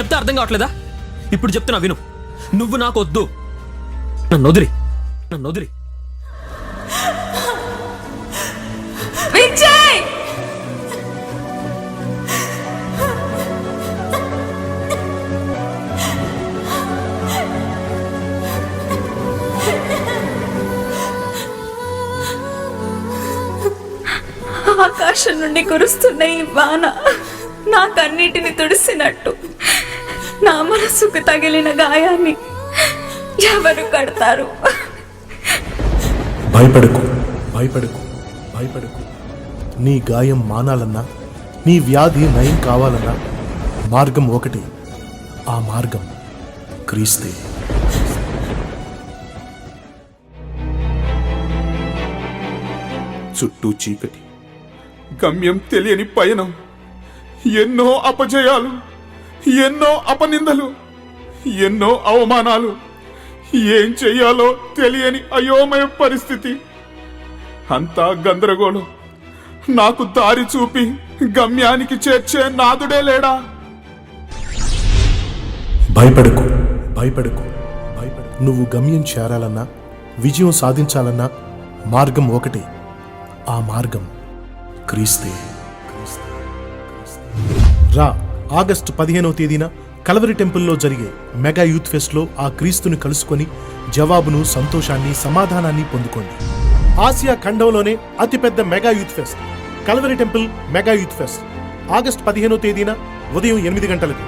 చెప్తే అర్థం కావట్లేదా? ఇప్పుడు చెప్తున్నా విను. నువ్వు నాకు వద్దు. నన్ను వదిలి విజయ్ ఆకాశం నుండి కురుస్తున్న ఈ వాన నా కన్నీటిని తుడిసినట్టు నా మనసుకు తగిలిన గాయాన్ని ఎవరు కడతారు? భయపడకు, నీ గాయం మానాలన్నా, నీ వ్యాధి నయం కావాలన్నా మార్గం ఒకటి. ఆ మార్గం క్రీస్తే. చుట్టూ చీకటి, గమ్యం తెలియని పయనం, ఎన్నో అపజయాలు, ఎన్నో అపనిందలు, ఎన్నో అవమానాలు, ఏం చెయ్యాలో తెలియని అయోమయ పరిస్థితి. అంతా గందరగోళం. నాకు దారి చూపి గమ్యానికి చేర్చే నాదుడే లేడా? భయపడకు. నువ్వు గమ్యం చేరాలన్నా, విజయం సాధించాలన్నా మార్గం ఒకటి. ఆ మార్గం క్రీస్తే. రా, ఆగస్టు 15వ తేదీన కల్వరి టెంపుల్లో జరిగే మెగా యూత్ ఫెస్ట్లో ఆ క్రీస్తుని కలుసుకొని జవాబును, సంతోషాన్ని, సమాధానాన్ని పొందుకోండి. ఆసియా ఖండంలోనే అతిపెద్ద mega youth pest Calvary temple mega youth pest August 15వ తేదీన ఉదయం 8 గంటలకు